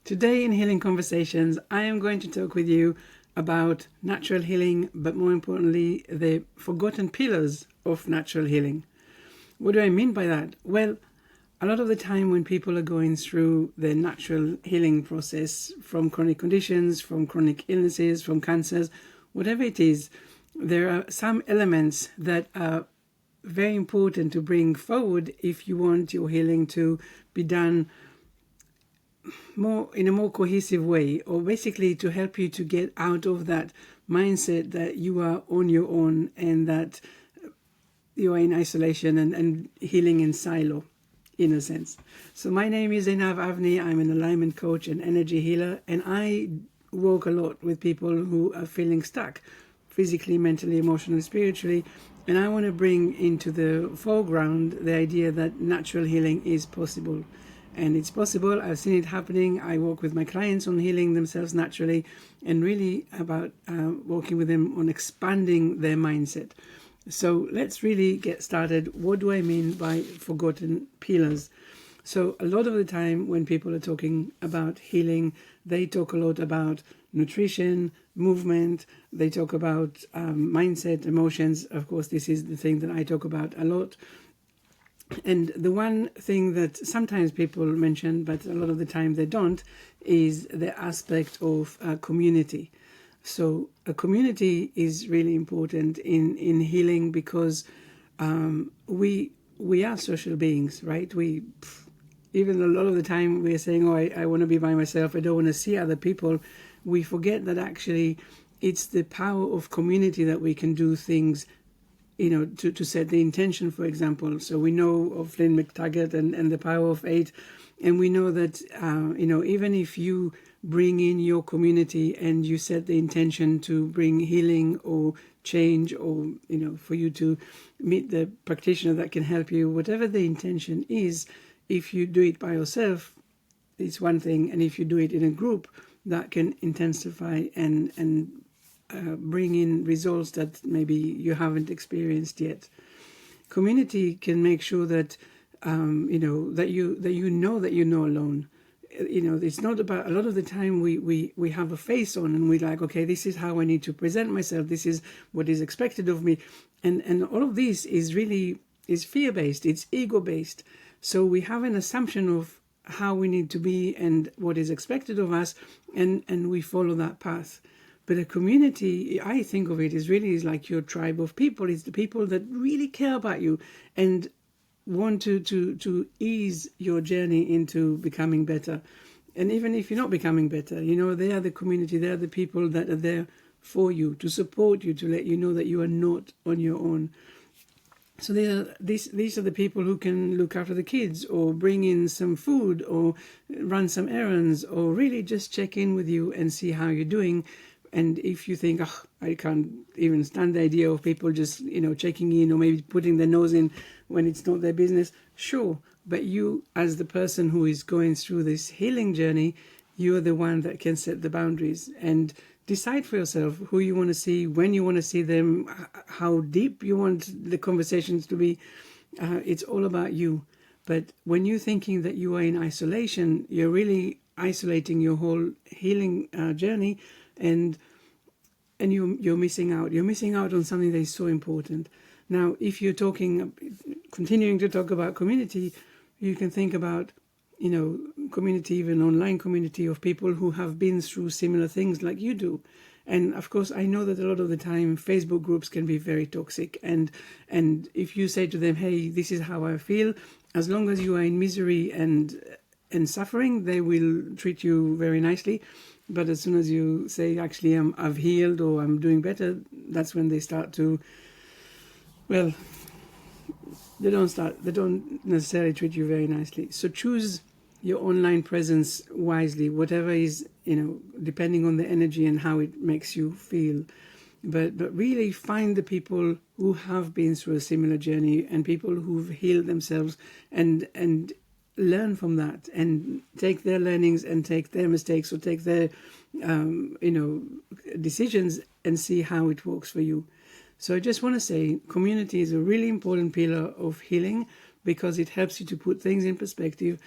Today in Healing Conversations, I am going to talk with you about natural healing, but more importantly, the forgotten pillars of natural healing. What do I mean by that? Well, a lot of the time when people are going through the natural healing process from chronic conditions, from chronic illnesses, from cancers, whatever it is, there are some elements that are very important to bring forward if you want your healing to be done more in a more cohesive way, or basically to help you to get out of that mindset that you are on your own and that you are in isolation and healing in silo, in a sense. So my name is Einav Avni. I'm an alignment coach and energy healer, and I work a lot with people who are feeling stuck physically, mentally, emotionally, spiritually. And I want to bring into the foreground the idea that natural healing is possible. And it's possible. I've seen it happening. I work with my clients on healing themselves naturally, and really about working with them on expanding their mindset. So let's really get started. What do I mean by forgotten pillars? So a lot of the time when people are talking about healing, they talk a lot about nutrition, movement. They talk about mindset, emotions. Of course, this is the thing that I talk about a lot. And the one thing that sometimes people mention, but a lot of the time they don't, is the aspect of community. So a community is really important in healing because we are social beings, right? Even a lot of the time we're saying, oh, I want to be by myself, I don't want to see other people. We forget that actually it's the power of community that we can do things, to set the intention, for example. So we know of Flynn McTaggart and the power of 8. And we know that, even if you bring in your community and you set the intention to bring healing or change, or, for you to meet the practitioner that can help you, whatever the intention is, if you do it by yourself, it's one thing. And if you do it in a group, that can intensify and bring in results that maybe you haven't experienced yet. Community can make sure that that you're not alone. It's not about, a lot of the time we have a face on and we're like, okay, this is how I need to present myself, this is what is expected of me, and all of this is fear-based, it's ego-based. So we have an assumption of how we need to be and what is expected of us, and we follow that path. But a community, I think of it as really is like your tribe of people. It's the people that really care about you and want to ease your journey into becoming better. And even if you're not becoming better, they are the community, they are the people that are there for you, to support you, to let you know that you are not on your own. So these are the people who can look after the kids, or bring in some food, or run some errands, or really just check in with you and see how you're doing. And if you think, I can't even stand the idea of people just, checking in or maybe putting their nose in when it's not their business, sure. But you, as the person who is going through this healing journey, you are the one that can set the boundaries and decide for yourself who you want to see, when you want to see them, how deep you want the conversations to be. It's all about you. But when you're thinking that you are in isolation, you're really isolating your whole healing journey. And you're missing out. You're missing out on something that is so important. Now, if you're continuing to talk about community, you can think about, community, even online community of people who have been through similar things like you do. And of course, I know that a lot of the time Facebook groups can be very toxic. And if you say to them, hey, this is how I feel, as long as you are in misery and suffering, they will treat you very nicely. But as soon as you say, actually, I've healed or I'm doing better, that's when they start to, they don't necessarily treat you very nicely. So choose your online presence wisely, whatever is, depending on the energy and how it makes you feel. But really find the people who have been through a similar journey and people who've healed themselves, and learn from that and take their learnings and take their mistakes or take their decisions and see how it works for you. So I just want to say community is a really important pillar of healing because it helps you to put things in perspective.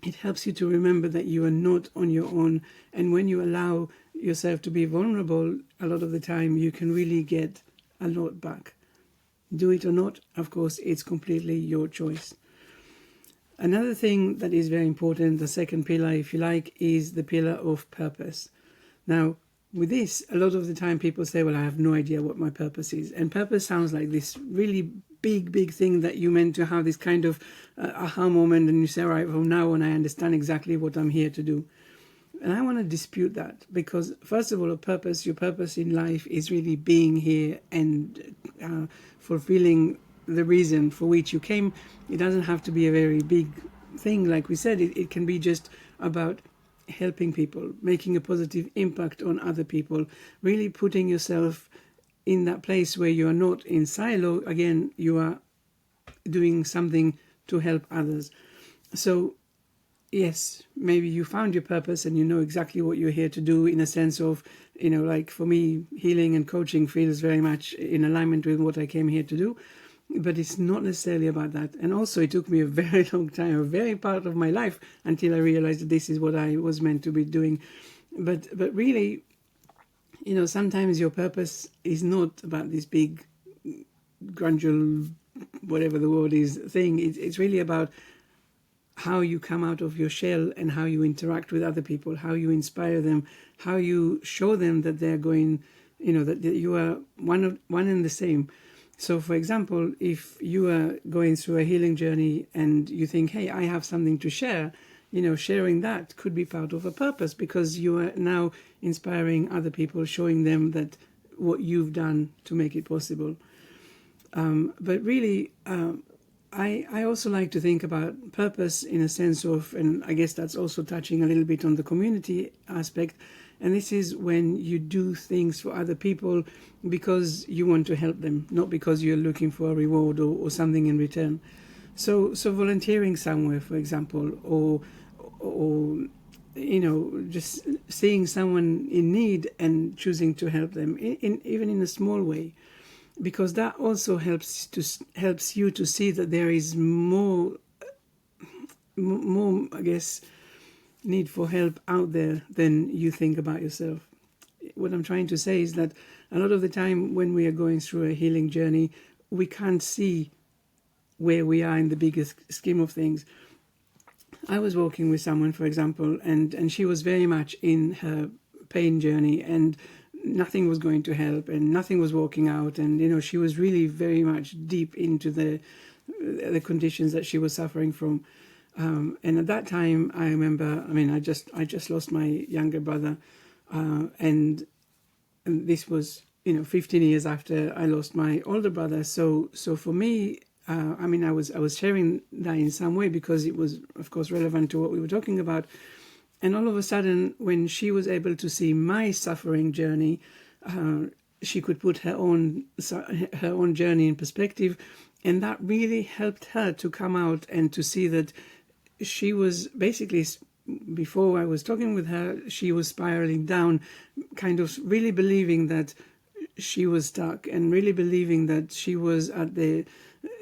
it helps you to remember that you are not on your own. And when you allow yourself to be vulnerable, a lot of the time you can really get a lot back. Do it or not, of course, it's completely your choice. Another thing that is very important, the second pillar, if you like, is the pillar of purpose. Now, with this, a lot of the time people say, well, I have no idea what my purpose is. And purpose sounds like this really big thing that you meant to have this kind of aha moment, and you say, all right, from now on I understand exactly what I'm here to do. And I want to dispute that, because first of all, your purpose in life is really being here and fulfilling the reason for which you came. It doesn't have to be a very big thing, like we said. It can be just about helping people, making a positive impact on other people, really putting yourself in that place where you are not in silo. Again, you are doing something to help others. So yes, maybe you found your purpose and you know exactly what you're here to do, in a sense of, like for me, healing and coaching feels very much in alignment with what I came here to do. But it's not necessarily about that. And also it took me a very long time, a very part of my life, until I realized that this is what I was meant to be doing. But really, sometimes your purpose is not about this big, grundle, whatever the word is, thing. It's really about how you come out of your shell and how you interact with other people, how you inspire them, how you show them that they're going, that you are one and the same. So, for example, if you are going through a healing journey and you think, hey, I have something to share, sharing that could be part of a purpose, because you are now inspiring other people, showing them that what you've done to make it possible. But really, I also like to think about purpose in a sense of, and I guess that's also touching a little bit on the community aspect, and this is when you do things for other people because you want to help them, not because you're looking for a reward or something in return. So volunteering somewhere, for example, or just seeing someone in need and choosing to help them, even in a small way, because that also helps you to see that there is more, I guess, need for help out there than you think about yourself. What I'm trying to say is that a lot of the time when we are going through a healing journey, we can't see where we are in the biggest scheme of things. I was walking with someone, for example, and she was very much in her pain journey, and nothing was going to help and nothing was working out, and she was really very much deep into the conditions that she was suffering from. And at that time, I remember, I just lost my younger brother, and this was 15 years after I lost my older brother. So for me, I was sharing that in some way because it was, of course, relevant to what we were talking about. And all of a sudden, when she was able to see my suffering journey, she could put her own journey in perspective, and that really helped her to come out and to see that she was basically, before I was talking with her, she was spiraling down, kind of really believing that she was stuck and really believing that she was at the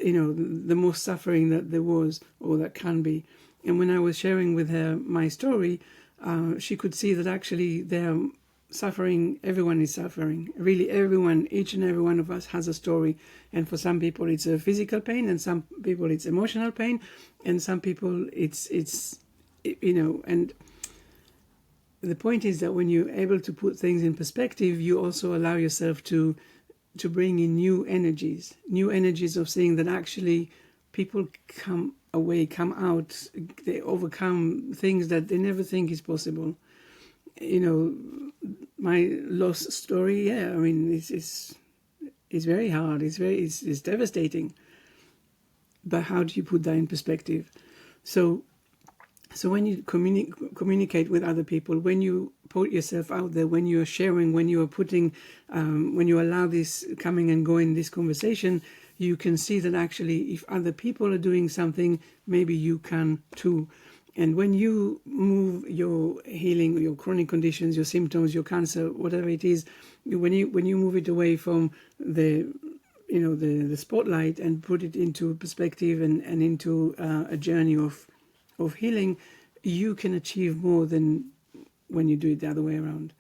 most suffering that there was or that can be. And when I was sharing with her my story, she could see that actually they're suffering. Everyone is suffering. Really, everyone, each and every one of us has a story. And for some people, it's a physical pain, and some people it's emotional pain, and some people it's And the point is that when you're able to put things in perspective, you also allow yourself to bring in new energies of seeing that actually people come out, they overcome things that they never think is possible. My loss story, it's very hard. It's devastating. But how do you put that in perspective? So when you communicate with other people, when you put yourself out there, when you are sharing, when you are putting, when you allow this coming and going, this conversation, you can see that actually if other people are doing something, maybe you can too. And when you move your healing, your chronic conditions, your symptoms, your cancer, whatever it is, when you move it away from the spotlight and put it into perspective and into a journey of healing, you can achieve more than when you do it the other way around.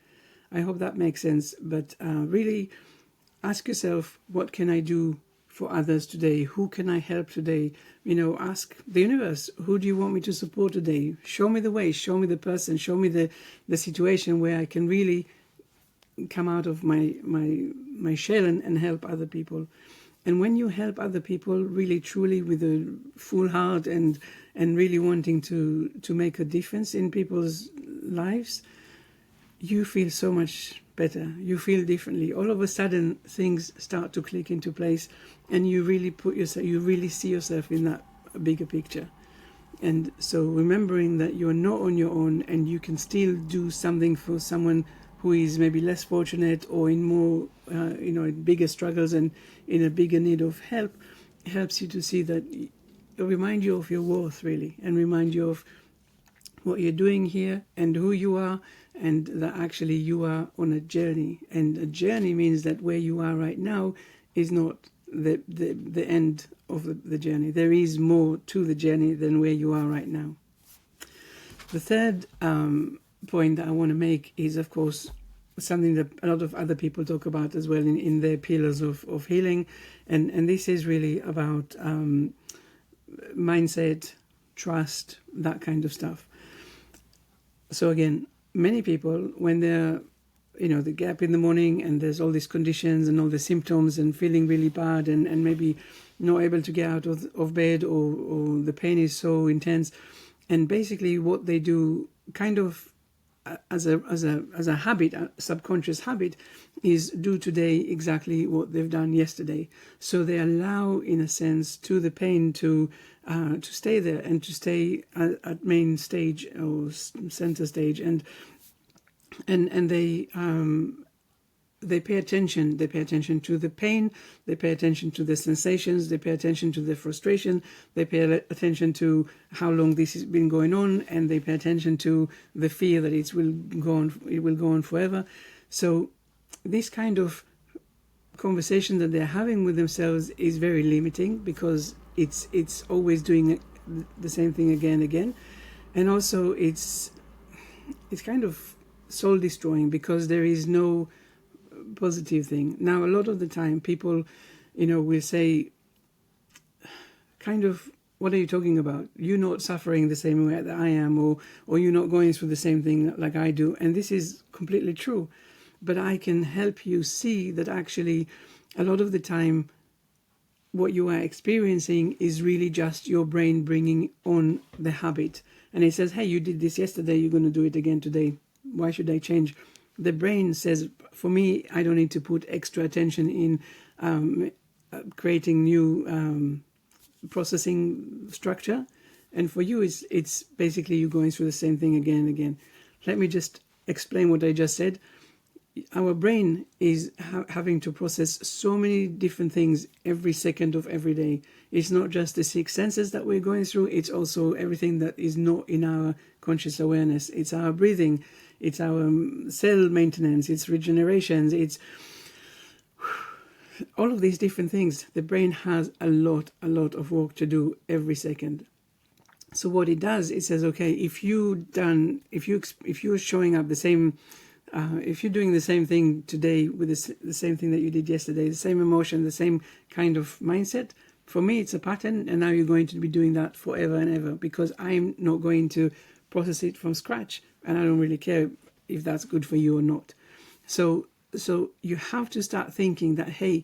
I hope that makes sense. But really ask yourself, what can I do for others today? Who can I help today? Ask the universe, who do you want me to support today? Show me the way, show me the person, show me the situation where I can really come out of my shell and help other people. And when you help other people really truly with a full heart and really wanting to make a difference in people's lives, you feel so much better. You feel differently. All of a sudden things start to click into place, and you really see yourself in that bigger picture. And so remembering that you're not on your own, and you can still do something for someone who is maybe less fortunate or in more in bigger struggles and in a bigger need of help, helps you to see that, remind you of your worth really, and remind you of what you're doing here and who you are, and that actually you are on a journey. And a journey means that where you are right now is not the end of the journey. There is more to the journey than where you are right now. The third point that I want to make is, of course, something that a lot of other people talk about as well in their pillars of healing. And this is really about mindset, trust, that kind of stuff. So again, many people, when they're, they get up in the morning and there's all these conditions and all the symptoms and feeling really bad and maybe not able to get out of bed, or the pain is so intense. And basically what they do kind of as a habit, a subconscious habit, is do today exactly what they've done yesterday. So they allow, in a sense, to the pain to stay there and to stay at main stage or center stage, and they pay attention. They pay attention to the pain. They pay attention to the sensations. They pay attention to the frustration. They pay attention to how long this has been going on, and they pay attention to the fear that it will go on forever. So this kind of conversation that they're having with themselves is very limiting, because it's always doing the same thing again and again, and also it's kind of soul destroying, because there is no positive thing. Now, a lot of the time people, will say kind of, what are you talking about? You're not suffering the same way that I am, or you're not going through the same thing like I do. And this is completely true. But I can help you see that actually a lot of the time what you are experiencing is really just your brain bringing on the habit. And it says, hey, you did this yesterday, you're going to do it again today. Why should I change? The brain says, for me, I don't need to put extra attention in creating new processing structure. And for you, it's basically you going through the same thing again and again. Let me just explain what I just said. Our brain is having to process so many different things every second of every day. It's not just the six senses that we're going through, it's also everything that is not in our conscious awareness. It's our breathing, it's our cell maintenance, it's regenerations, it's all of these different things. The brain has a lot of work to do every second. So what it does, it says, okay, if you're showing up the same, if you're doing the same thing today with the same thing that you did yesterday, the same emotion, the same kind of mindset, for me it's a pattern, and now you're going to be doing that forever and ever, because I'm not going to process it from scratch, and I don't really care if that's good for you or not. So you have to start thinking that, hey,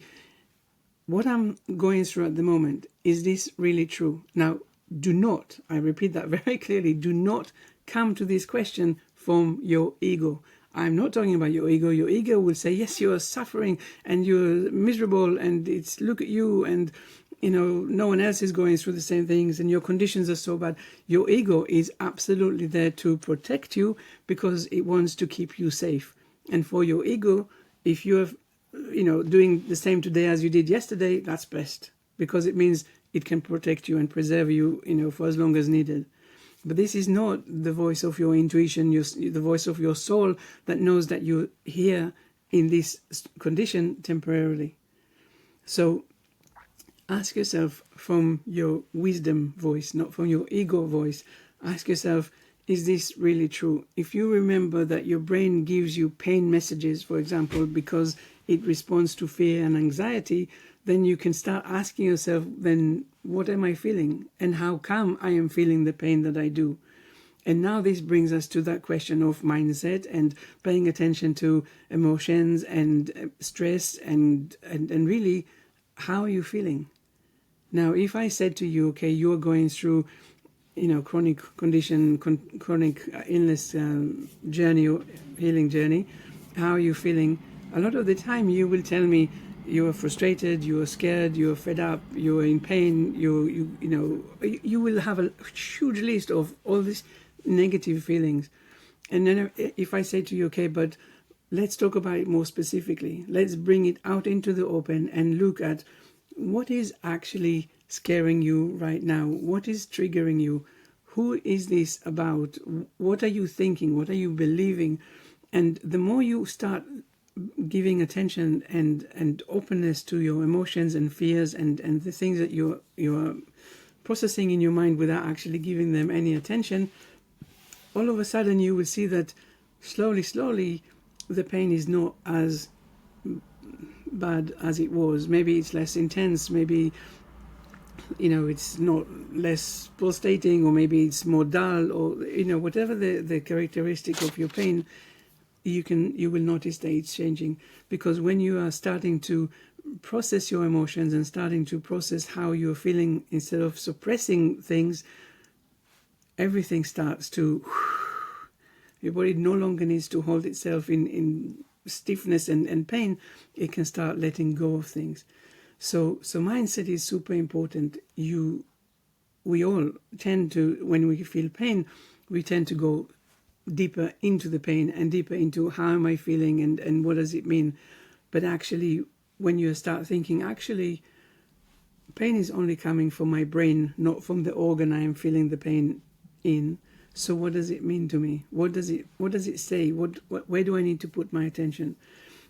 what I'm going through at the moment, is this really true? Now, do not, I repeat that very clearly, do not come to this question from your ego. I'm not talking about your ego. Your ego will say, yes, you're suffering and you're miserable, and it's, look at you, and no one else is going through the same things, and your conditions are so bad. Your ego is absolutely there to protect you, because it wants to keep you safe. And for your ego, if you're doing the same today as you did yesterday, that's best, because it means it can protect you and preserve you, for as long as needed. But this is not the voice of your intuition, the voice of your soul that knows that you're here in this condition temporarily. So ask yourself from your wisdom voice, not from your ego voice. Ask yourself, is this really true? If you remember that your brain gives you pain messages, for example, because it responds to fear and anxiety, then you can start asking yourself, then what am I feeling? And how come I am feeling the pain that I do? And now this brings us to that question of mindset and paying attention to emotions and stress and really, how are you feeling? Now, if I said to you, okay, you're going through, chronic condition, chronic illness journey, or healing journey, how are you feeling? A lot of the time you will tell me you are frustrated, you are scared, you are fed up, you are in pain, you will have a huge list of all these negative feelings. And then if I say to you, okay, but let's talk about it more specifically. Let's bring it out into the open and look at what is actually scaring you right now. What is triggering you? Who is this about? What are you thinking? What are you believing? And the more you start giving attention and openness to your emotions and fears and the things that you're processing in your mind without actually giving them any attention, all of a sudden you will see that slowly the pain is not as bad as it was. Maybe it's less intense, maybe it's not less pulsating, or maybe it's more dull, or whatever the characteristic of your pain, you will notice that it's changing. Because when you are starting to process your emotions and starting to process how you're feeling instead of suppressing things, everything starts to, your body no longer needs to hold itself in stiffness and pain. It can start letting go of things. So mindset is super important. We all tend to, when we feel pain, we tend to go deeper into the pain and deeper into how am I feeling and what does it mean. But actually, when you start thinking, actually, pain is only coming from my brain, not from the organ I am feeling the pain in. So what does it mean to me? What does it say? Where do I need to put my attention?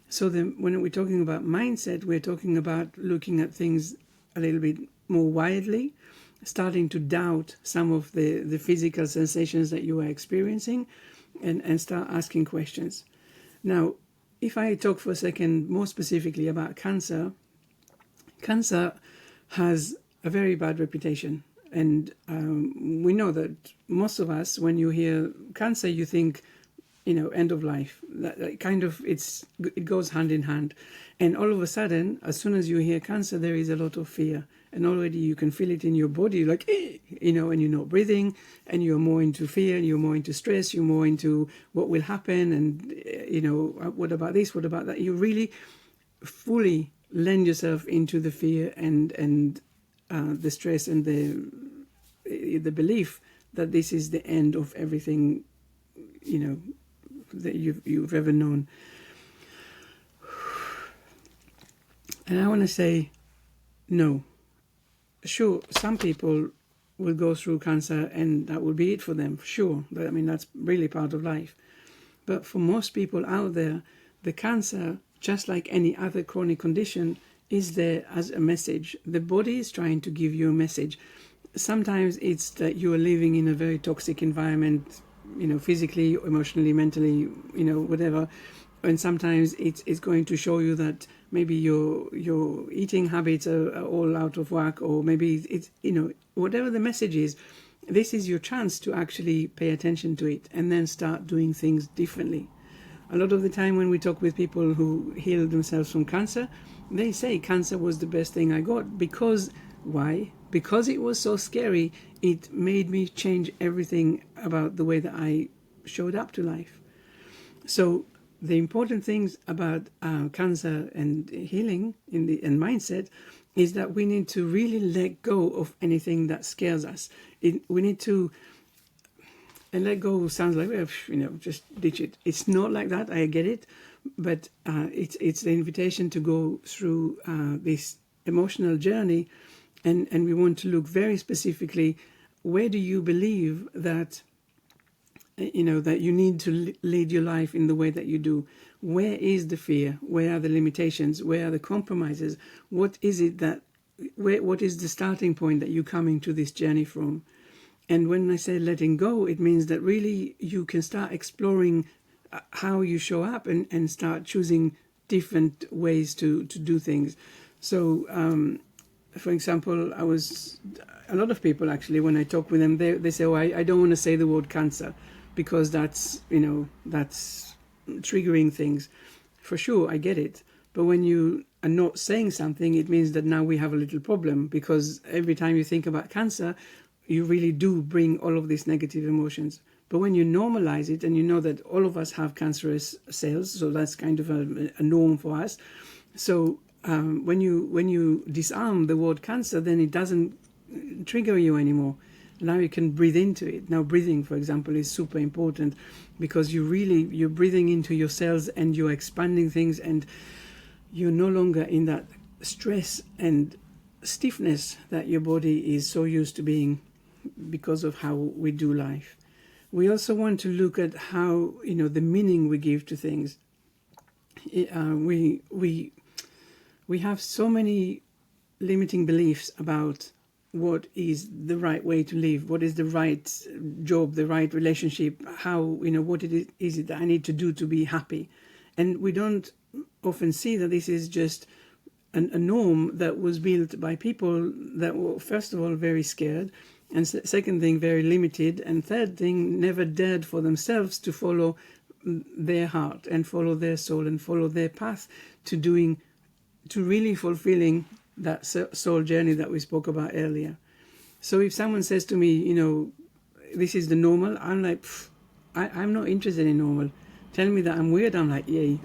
So then when we're talking about mindset, we're talking about looking at things a little bit more widely, starting to doubt some of the physical sensations that you are experiencing, and start asking questions. Now, if I talk for a second more specifically about cancer has a very bad reputation. And we know that most of us, when you hear cancer, you think, end of life. That kind of, it goes hand in hand. And all of a sudden, as soon as you hear cancer, there is a lot of fear. And already you can feel it in your body, like, and you're not breathing, and you're more into fear, and you're more into stress, you're more into what will happen, and, what about this, what about that? You really fully lend yourself into the fear and the stress and the belief that this is the end of everything, that you've ever known. And I want to say, no. Sure, some people will go through cancer and that will be it for them, sure. That's really part of life. But for most people out there, the cancer, just like any other chronic condition, is there as a message. The body is trying to give you a message. Sometimes it's that you are living in a very toxic environment, physically, emotionally, mentally, whatever. And sometimes it's going to show you that maybe your eating habits are all out of whack, or maybe it's, whatever the message is, this is your chance to actually pay attention to it and then start doing things differently. A lot of the time when we talk with people who healed themselves from cancer, they say cancer was the best thing I got. Because, why? Because it was so scary, it made me change everything about the way that I showed up to life. So the important things about cancer and healing and mindset is that we need to really let go of anything that scares us. We need to, and let go sounds like, just ditch it. It's not like that, I get it. But it's the invitation to go through this emotional journey, and we want to look very specifically, where do you believe that that you need to lead your life in the way that you do? Where is the fear? Where are the limitations? Where are the compromises? What is it what is the starting point that you're coming to this journey from? And when I say letting go, it means that really you can start exploring how you show up, and start choosing different ways to do things. So, for example, a lot of people actually, when I talk with them, they say, oh, I don't want to say the word cancer because that's triggering things. For sure, I get it. But when you are not saying something, it means that now we have a little problem, because every time you think about cancer, you really do bring all of these negative emotions. But when you normalize it, and you know that all of us have cancerous cells, so that's kind of a norm for us. So when you disarm the word cancer, then it doesn't trigger you anymore. Now you can breathe into it. Now breathing, for example, is super important, because you're breathing into your cells, and you're expanding things, and you're no longer in that stress and stiffness that your body is so used to being because of how we do life. We also want to look at how, the meaning we give to things. We have so many limiting beliefs about what is the right way to live, what is the right job, the right relationship, how, what is it that I need to do to be happy. And we don't often see that this is just a norm that was built by people that were, first of all, very scared, and second thing, very limited, and third thing, never dared for themselves to follow their heart and follow their soul and follow their path to really fulfilling that soul journey that we spoke about earlier. So if someone says to me, this is the normal, I'm like, I'm not interested in normal. Tell me that I'm weird, I'm like, yay.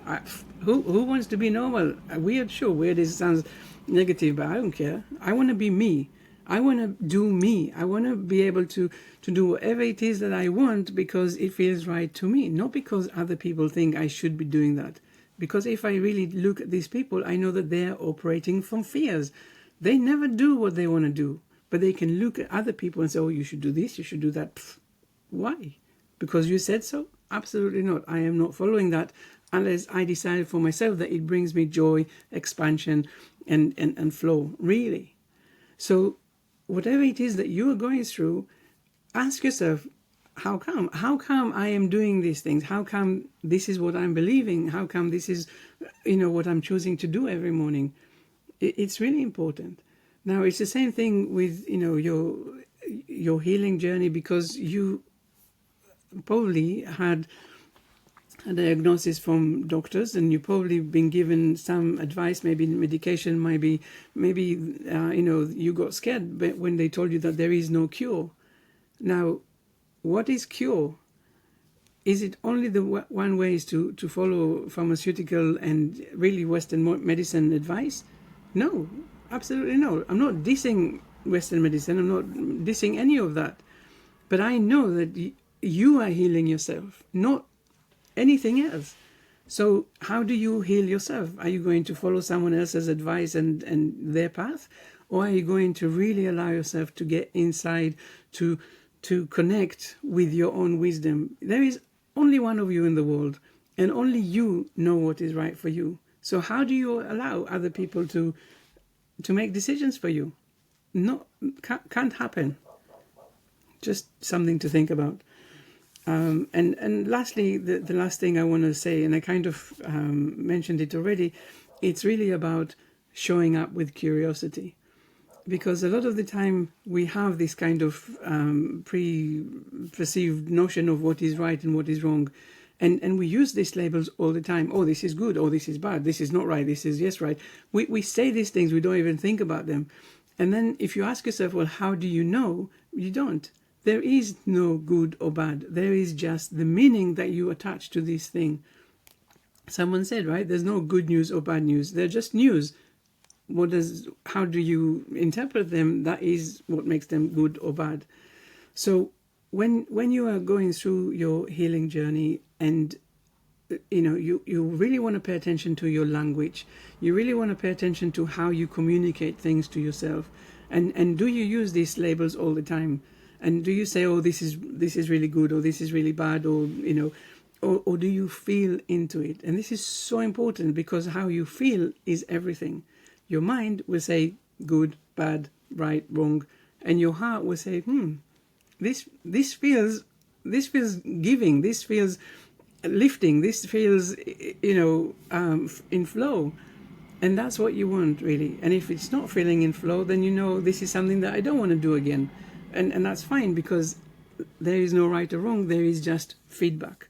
Who wants to be normal? Weird, sure, weird sounds negative, but I don't care. I want to be me. I want to do me. I want to be able to do whatever it is that I want, because it feels right to me, not because other people think I should be doing that. Because if I really look at these people, I know that they're operating from fears. They never do what they want to do, but they can look at other people and say, oh, you should do this, you should do that. Why? Because you said so? Absolutely not. I am not following that unless I decide for myself that it brings me joy, expansion, and flow, really. So whatever it is that you are going through, ask yourself, how come? How come I am doing these things? How come this is what I'm believing? How come this is, what I'm choosing to do every morning? It's really important. Now, it's the same thing with, your healing journey, because you probably had a diagnosis from doctors, and you've probably been given some advice, maybe medication, maybe you got scared when they told you that there is no cure. Now, what is cure? Is it only the one way is to follow pharmaceutical and really Western medicine advice? No, absolutely no. I'm not dissing Western medicine. I'm not dissing any of that. But I know that you are healing yourself, not anything else. So how do you heal yourself? Are you going to follow someone else's advice and their path? Or are you going to really allow yourself to get inside, to connect with your own wisdom? There is only one of you in the world, and only you know what is right for you. So how do you allow other people to make decisions for you? No, can't happen. Just something to think about. And lastly, the last thing I want to say, and I kind of mentioned it already, it's really about showing up with curiosity. Because a lot of the time we have this kind of pre-perceived notion of what is right and what is wrong. And we use these labels all the time. Oh, this is good. Oh, this is bad. This is not right. This is yes right. We say these things. We don't even think about them. And then if you ask yourself, well, how do you know? You don't. There is no good or bad. There is just the meaning that you attach to this thing. Someone said, right, there's no good news or bad news. They're just news. How do you interpret them? That is what makes them good or bad. So when you are going through your healing journey, and you really want to pay attention to your language, you really want to pay attention to how you communicate things to yourself, and do you use these labels all the time? And do you say, oh, this is really good, or this is really bad, or or do you feel into it? And this is so important, because how you feel is everything. Your mind will say good, bad, right, wrong, and your heart will say, this feels giving, this feels lifting, this feels, in flow. And that's what you want, really. And if it's not feeling in flow, then you know this is something that I don't want to do again. And that's fine, because there is no right or wrong, there is just feedback.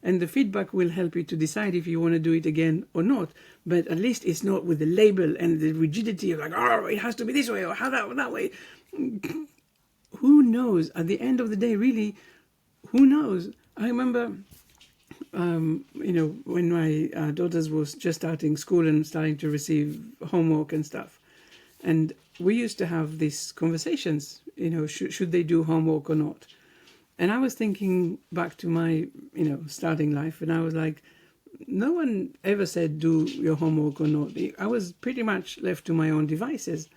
And the feedback will help you to decide if you want to do it again or not. But at least it's not with the label and the rigidity of like, oh, it has to be this way or how that way. Who knows? At the end of the day, really, who knows? I remember, when my daughters was just starting school and starting to receive homework and stuff. And we used to have these conversations, should they do homework or not? And I was thinking back to my, starting life, and I was like, no one ever said do your homework or not. I was pretty much left to my own devices.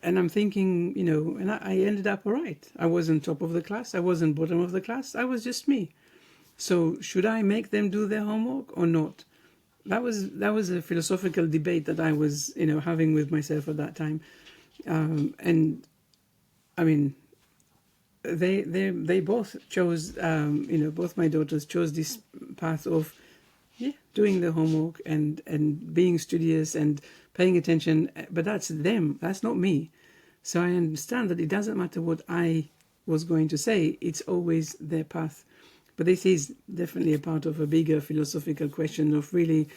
And I'm thinking, and I ended up all right. I wasn't top of the class. I wasn't bottom of the class. I was just me. So should I make them do their homework or not? That was a philosophical debate that I was, having with myself at that time. And I mean, they both chose, both my daughters chose this path of doing the homework and being studious and paying attention. But that's them. That's not me. So I understand that it doesn't matter what I was going to say. It's always their path. But this is definitely a part of a bigger philosophical question of really,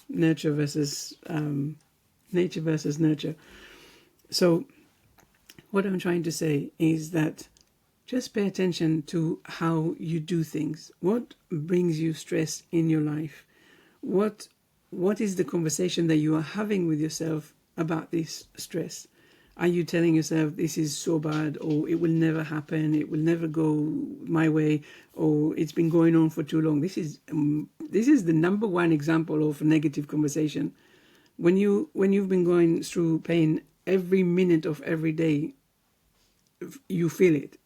nurture versus nature versus nurture. So what I'm trying to say is that just pay attention to how you do things. What brings you stress in your life? What is the conversation that you are having with yourself about this stress? Are you telling yourself this is so bad, or it will never happen, it will never go my way, or it's been going on for too long? This is the number one example of a negative conversation. When you've been going through pain every minute of every day, you feel it.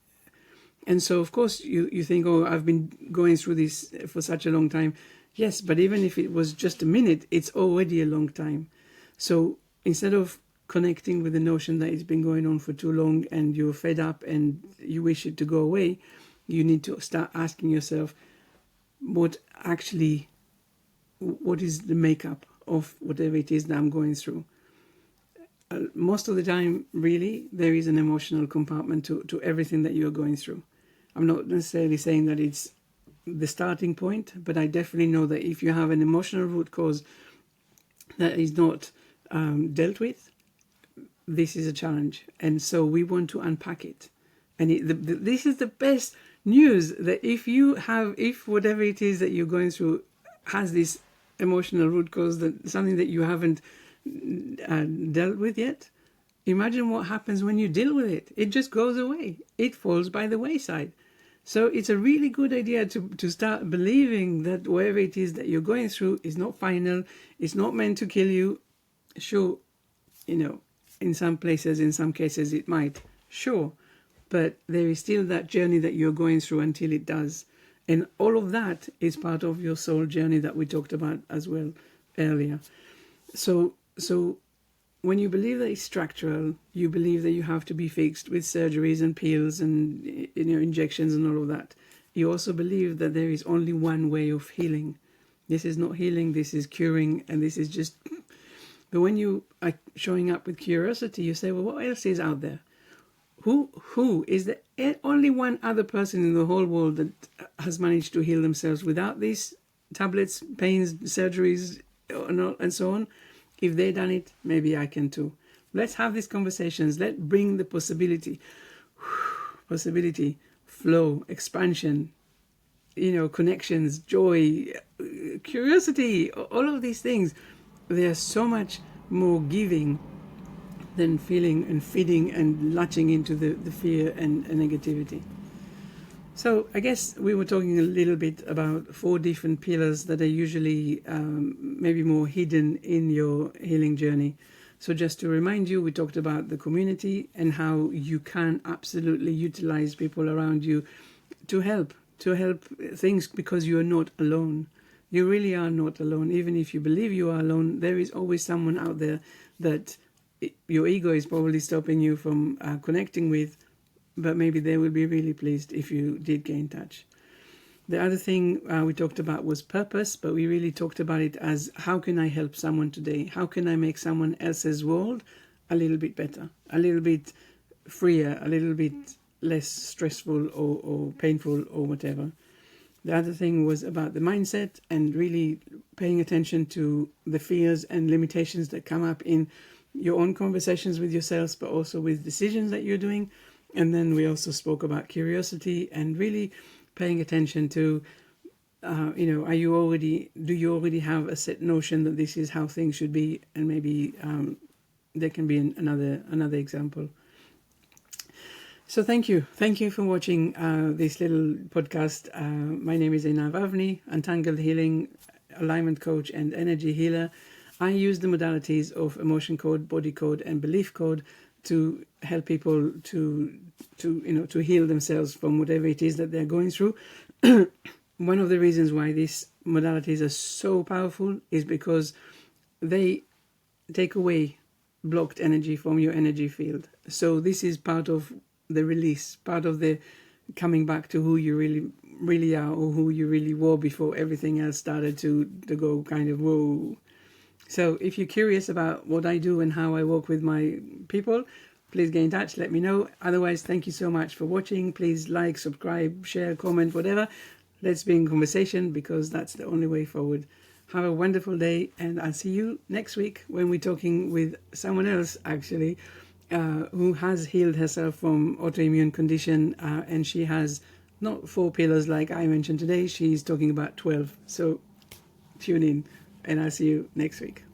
And so, of course, you think, oh, I've been going through this for such a long time. Yes, but even if it was just a minute, it's already a long time. So instead of connecting with the notion that it's been going on for too long and you're fed up and you wish it to go away, you need to start asking yourself, what is the makeup of whatever it is that I'm going through? Most of the time, really, there is an emotional compartment to everything that you're going through. I'm not necessarily saying that it's the starting point, but I definitely know that if you have an emotional root cause that is not dealt with, this is a challenge. And so we want to unpack it. And this is the best news, that if whatever it is that you're going through has this emotional root cause, that something that you haven't dealt with yet, imagine what happens when you deal with it. It just goes away. It falls by the wayside. So it's a really good idea to start believing that whatever it is that you're going through is not final. It's not meant to kill you. Sure, in some places, in some cases it might. Sure. But there is still that journey that you're going through until it does. And all of that is part of your soul journey that we talked about as well earlier. So when you believe that it's structural, you believe that you have to be fixed with surgeries and pills and injections and all of that. You also believe that there is only one way of healing. This is not healing, this is curing, and this is just... But when you are showing up with curiosity, you say, well, what else is out there? Who is the only one other person in the whole world that has managed to heal themselves without these tablets, pains, surgeries, and so on? If they done it, maybe I can too. Let's have these conversations. Let's bring the possibility, flow, expansion, connections, joy, curiosity, all of these things. They are so much more giving than feeling and feeding and latching into the fear and negativity. So I guess we were talking a little bit about 4 different pillars that are usually maybe more hidden in your healing journey. So just to remind you, we talked about the community and how you can absolutely utilize people around you to help things, because you are not alone. You really are not alone. Even if you believe you are alone, there is always someone out there that your ego is probably stopping you from connecting with, but maybe they will be really pleased if you did get in touch. The other thing we talked about was purpose, but we really talked about it as how can I help someone today? How can I make someone else's world a little bit better, a little bit freer, a little bit less stressful or painful or whatever. The other thing was about the mindset and really paying attention to the fears and limitations that come up in your own conversations with yourselves, but also with decisions that you're doing. And then we also spoke about curiosity and really paying attention to, do you already have a set notion that this is how things should be? And maybe there can be another example. So thank you for watching this little podcast. My name is Einav Avni, Untangled Healing, Alignment Coach and Energy Healer. I use the modalities of emotion code, body code and belief code to help people to heal themselves from whatever it is that they're going through. One of the reasons why these modalities are so powerful is because they take away blocked energy from your energy field. So this is part of the release, part of the coming back to who you really are, or who you really were before everything else started to go kind of whoa. So if you're curious about what I do and how I work with my people, please get in touch, let me know. Otherwise, thank you so much for watching. Please like, subscribe, share, comment, whatever. Let's be in conversation, because that's the only way forward. Have a wonderful day, and I'll see you next week when we're talking with someone else, actually, who has healed herself from autoimmune condition, and she has not 4 pillars like I mentioned today. She's talking about 12. So tune in, and I'll see you next week.